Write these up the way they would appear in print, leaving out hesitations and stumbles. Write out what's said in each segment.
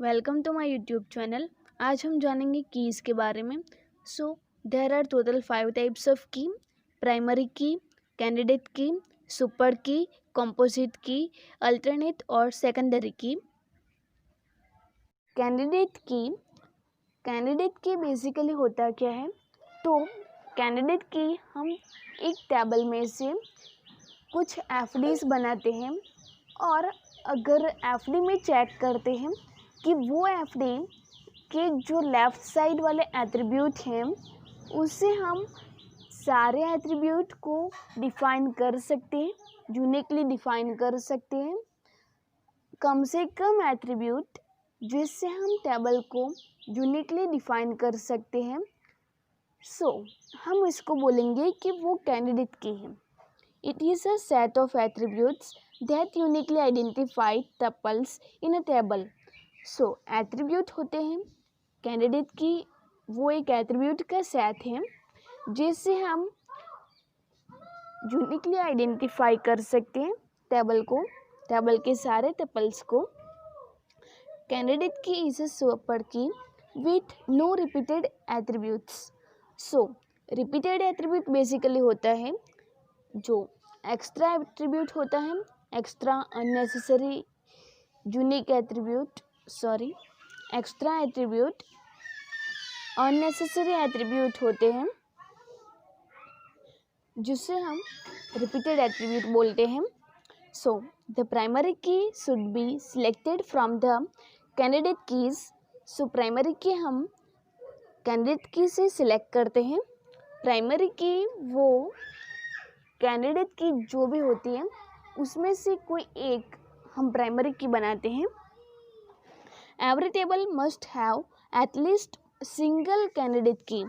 Welcome to my YouTube channel. आज हम जानेंगे कीज़ के बारे में। There are total 5 types of key: primary key, candidate key, super key, composite key, alternate और secondary key. Candidate key basically होता क्या है, तो कैंडिडेट की हम एक टेबल में से कुछ एफडीज बनाते हैं और अगर एफडी में चेक करते हैं कि वो एफडी के जो लेफ़्ट साइड वाले एट्रीब्यूट हैं उससे हम सारे एट्रीब्यूट को डिफ़ाइन कर सकते हैं, यूनिकली डिफ़ाइन कर सकते हैं। कम से कम एट्रीब्यूट जिससे हम टेबल को यूनिकली डिफ़ाइन कर सकते हैं, हम इसको बोलेंगे कि वो कैंडिडेट की है। It is a set of attributes that uniquely identify tuples in a table. Attribute होते हैं कैंडिडेट की, वो एक एट्रीब्यूट का सेट है जिससे हम यूनिकली आइडेंटिफाई कर सकते हैं टेबल के सारे टपल्स को। Candidate key is a super key with no repeated attributes. Repeated attribute basically होता है जो एक्स्ट्रा एट्रीब्यूट होता है, extra unnecessary unique attribute extra attribute unnecessary attribute होते हैं जिससे हम रिपीटेड एट्रीब्यूट बोलते हैं। The primary key should be selected from the candidate keys. Primary key हम कैंडिडेट की से सिलेक्ट करते हैं। प्राइमरी की वो कैंडिडेट की जो भी होती है उसमें से कोई एक हम प्राइमरी की बनाते हैं। Every table must have at least single candidate की।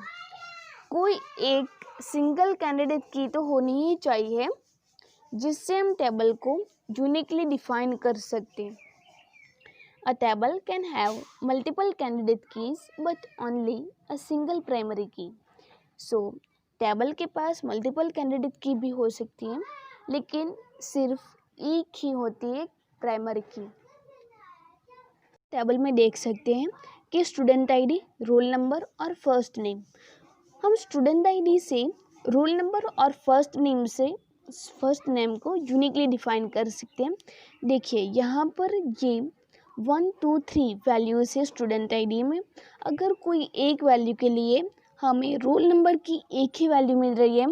कोई एक सिंगल कैंडिडेट की तो होनी ही चाहिए जिससे हम टेबल को यूनिकली डिफाइन कर सकते हैं। अ table can have multiple candidate keys but only a single primary की। टेबल के पास मल्टीपल कैंडिडेट की भी हो सकती है लेकिन सिर्फ एक ही होती है प्राइमरी की। टेबल में देख सकते हैं कि स्टूडेंट आईडी, रोल नंबर और फर्स्ट नेम। हम स्टूडेंट आईडी से, रोल नंबर और फर्स्ट नेम को यूनिकली डिफाइन कर सकते हैं। देखिए यहाँ पर ये 1 2 3 वैल्यूज़ है स्टूडेंट आईडी में। अगर कोई एक वैल्यू के लिए हमें रोल नंबर की एक ही वैल्यू मिल रही है,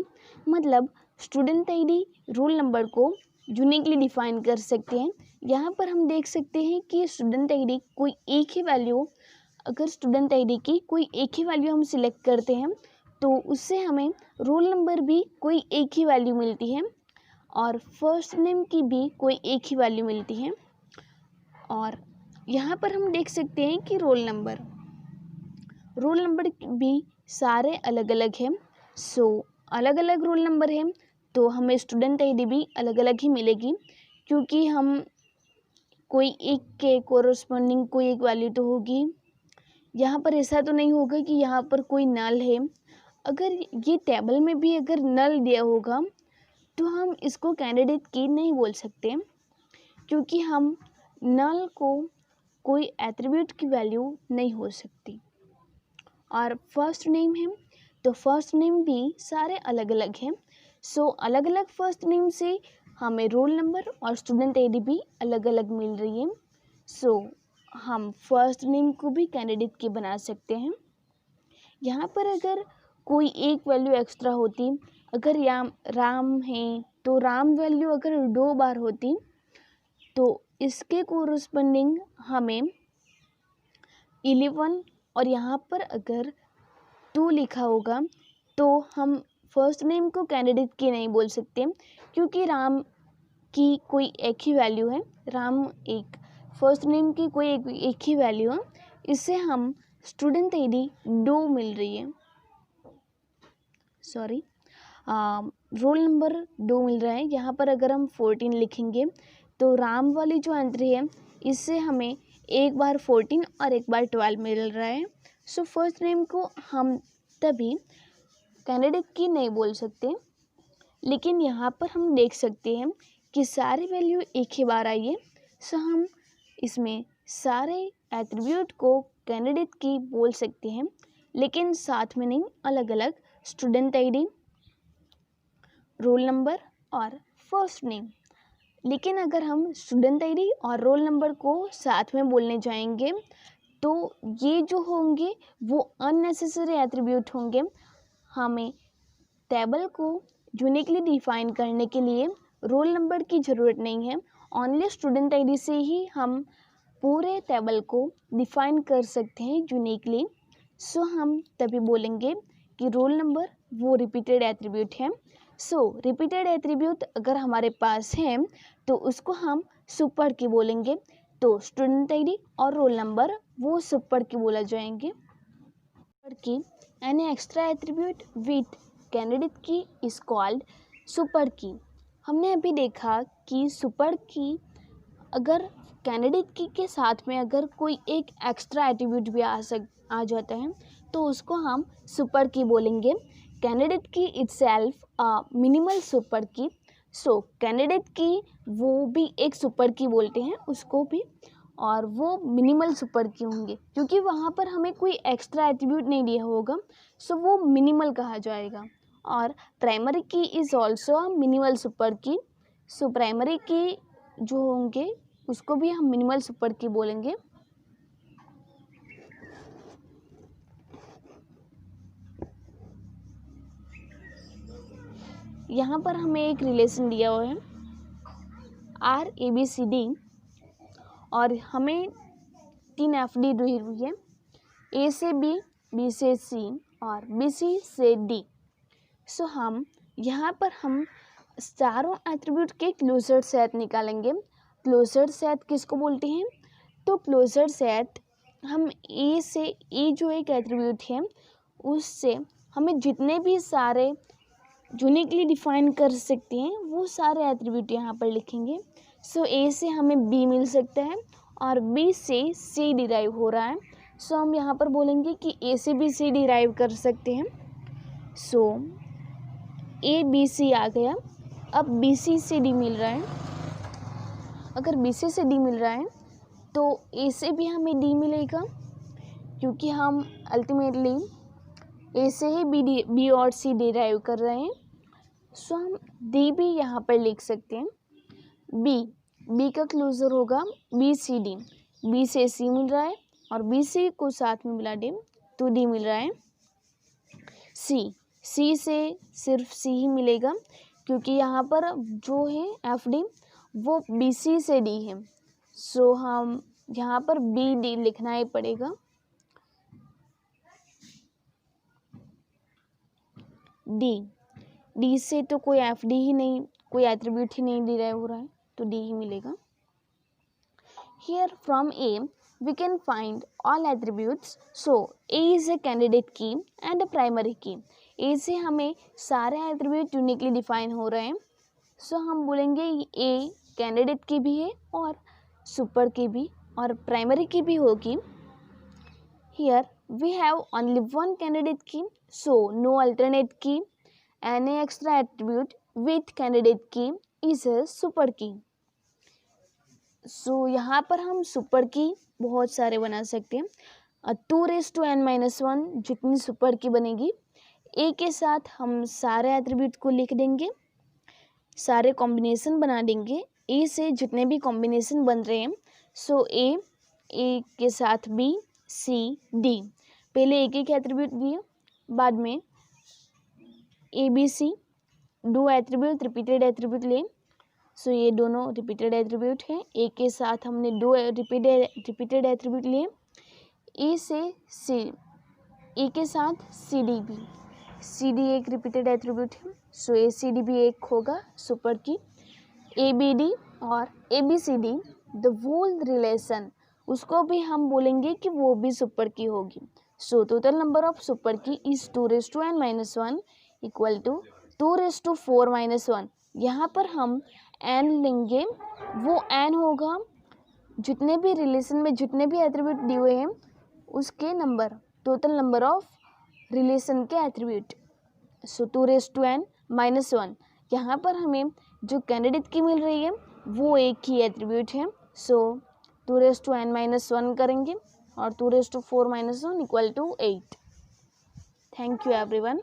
मतलब स्टूडेंट आईडी रोल नंबर को यूनिकली डिफाइन कर सकते हैं। यहाँ पर हम देख सकते हैं कि स्टूडेंट आईडी कोई एक ही वैल्यू, अगर स्टूडेंट आईडी की कोई एक ही वैल्यू हम सिलेक्ट करते हैं तो उससे हमें रोल नंबर भी कोई एक ही वैल्यू मिलती है और फर्स्ट नेम की भी कोई एक ही वैल्यू मिलती है। और यहाँ पर हम देख सकते हैं कि रोल नंबर भी सारे अलग अलग हैं। अलग अलग रोल नंबर है तो हमें स्टूडेंट आईडी भी अलग अलग ही मिलेगी, क्योंकि हम कोई एक के कोरस्पॉन्डिंग कोई एक वैल्यू तो होगी। यहाँ पर ऐसा तो नहीं होगा कि यहाँ पर कोई नल है। अगर ये टेबल में भी अगर नल दिया होगा तो हम इसको कैंडिडेट की नहीं बोल सकते, क्योंकि हम नल को कोई एट्रीब्यूट की वैल्यू नहीं हो सकती। और फर्स्ट नेम है तो फर्स्ट नेम भी सारे अलग अलग हैं। अलग अलग फर्स्ट नेम से हमें रोल नंबर और स्टूडेंट आईडी भी अलग अलग मिल रही है। हम फर्स्ट नेम को भी कैंडिडेट की बना सकते हैं। यहाँ पर अगर कोई एक वैल्यू एक्स्ट्रा होती, अगर राम है तो राम वैल्यू अगर 2 बार होती तो इसके कोरस्पॉन्डिंग हमें 11, और यहाँ पर अगर 2 लिखा होगा तो हम फर्स्ट नेम को कैंडिडेट की नहीं बोल सकते, क्योंकि राम की कोई एक ही वैल्यू है। फर्स्ट नेम की कोई एक ही वैल्यू है, इससे हम स्टूडेंट आईडी 2 मिल रही है, रोल नंबर 2 मिल रहा है। यहाँ पर अगर हम 14 लिखेंगे तो राम वाली जो एंट्री है इससे हमें एक बार 14 और एक बार 12 मिल रहा है। फर्स्ट नेम को हम तभी कैंडिडेट की नहीं बोल सकते, लेकिन यहाँ पर हम देख सकते हैं कि सारी वैल्यू एक ही बार आई है। हम इसमें सारे एट्रीब्यूट को कैंडिडेट की बोल सकते हैं, लेकिन साथ में नहीं, अलग अलग। स्टूडेंट आईडी, रोल नंबर और फर्स्ट नेम। लेकिन अगर हम स्टूडेंट आईडी और रोल नंबर को साथ में बोलने जाएंगे तो ये जो होंगे वो अननेसेसरी एट्रीब्यूट होंगे। हमें टेबल को यूनिकली डिफाइन करने के लिए रोल नंबर की ज़रूरत नहीं है, ओनली स्टूडेंट आईडी से ही हम पूरे टेबल को डिफाइन कर सकते हैं यूनिकली। सो हम तभी बोलेंगे कि रोल नंबर वो रिपीटेड एट्रीब्यूट है। सो रिपीटेड एट्रीब्यूट अगर हमारे पास है तो उसको हम सुपर की बोलेंगे। तो स्टूडेंट आईडी और रोल नंबर वो सुपर की बोला जाएंगे। सुपर की any extra attribute with candidate key is called super की। हमने अभी देखा कि सुपर की अगर कैंडिडेट की के साथ में अगर कोई एक एक्स्ट्रा एट्रीब्यूट भी आ जाता है तो उसको हम सुपर की बोलेंगे। कैंडिडेट की इटसेल्फ मिनिमल सुपर की। सो कैंडिडेट की वो भी एक सुपर की बोलते हैं उसको भी, और वो मिनिमल सुपर की होंगे क्योंकि वहाँ पर हमें कोई एक्स्ट्रा एट्रीब्यूट नहीं दिया होगा, सो वो मिनिमल कहा जाएगा। और प्राइमरी की इज़ ऑल्सो मिनिमल सुपर की। सो प्राइमरी की जो होंगे उसको भी हम मिनिमल सुपर की बोलेंगे। यहाँ पर हमें एक रिलेशन दिया हुआ है RABCD, और हमें 3 FD दी हुई है, A से B, B से C और BC से D। सो हम यहाँ पर हम चारों एट्रीब्यूट के क्लोजर सेट निकालेंगे। क्लोजर सेट किसको बोलते हैं? तो क्लोजर सेट हम A से E जो एक एट्रीब्यूट है उससे हमें जितने भी सारे यूनिकली डिफाइन कर सकते हैं वो सारे एट्रीब्यूट यहाँ पर लिखेंगे। सो A से हमें B मिल सकता है और B से C डिराइव हो रहा है। सो हम यहाँ पर बोलेंगे कि A से B C डिराइव कर सकते हैं। सो A B C आ गया। अब B C से D मिल रहा है। अगर B C से D मिल रहा है तो A से भी हमें D मिलेगा क्योंकि हम अल्टीमेटली A से ही B और C डिराइव कर रहे हैं। सो हम D भी यहाँ पर लिख सकते हैं। B का क्लोजर होगा BCD। B से C मिल रहा है और BC को साथ में मिला D तो D मिल रहा है। C से सिर्फ C ही मिलेगा क्योंकि यहाँ पर जो है FD वो BC से D है। सो हम यहाँ पर BD लिखना ही पड़ेगा। D से तो कोई FD ही नहीं, कोई एट्रीब्यूट ही नहीं डिराइव हो रहा है तो D ही मिलेगा। Here from A we can find all attributes. So A is a candidate key and a primary key. A से हमें सारे एट्रीब्यूट यूनिकली डिफाइन हो रहे हैं। सो हम बोलेंगे A कैंडिडेट की भी है और सुपर की भी और प्राइमरी की भी होगी। Here we have only one candidate key, so no alternate key. Any extra attribute with candidate key is a super key. सो यहाँ पर हम सुपर की बहुत सारे बना सकते हैं। 2n-1 जितनी सुपर की बनेगी A के साथ हम सारे एट्रीब्यूट को लिख देंगे, सारे कॉम्बिनेशन बना देंगे A से जितने भी कॉम्बिनेशन बन रहे हैं। सो A के साथ B C D पहले एक एट्रीब्यूट दिए, बाद में ABC 2 एट्रीब्यूट रिपीटेड एट्रीब्यूट लिए। सो ये दोनों रिपीटेड एट्रीब्यूट हैं। ए के साथ हमने 2 रिपीटेड एट्रीब्यूट लिए। ए से सी, ए के साथ सी डी भी, सी डी एक रिपीटेड एट्रीब्यूट है। सो ए सी डी भी एक होगा सुपर की। ए बी डी और A B C D the whole relation उसको भी हम बोलेंगे कि वो भी सुपर की होगी। So total number of super की इज 2n-1 इक्वल टू 2⁴ - 1। यहाँ पर हम एन लेंगे, वो एन होगा जितने भी रिलेशन में जितने भी एट्रीब्यूट दिए हुए हैं उसके number, total number of relation के एट्रीब्यूट। सो 2n-1 यहाँ पर हमें जो कैंडिडेट की मिल रही है वो एक ही एट्रीब्यूट है। सो 2n-1 करेंगे और 2⁴ - 1 = 8। Thank you everyone.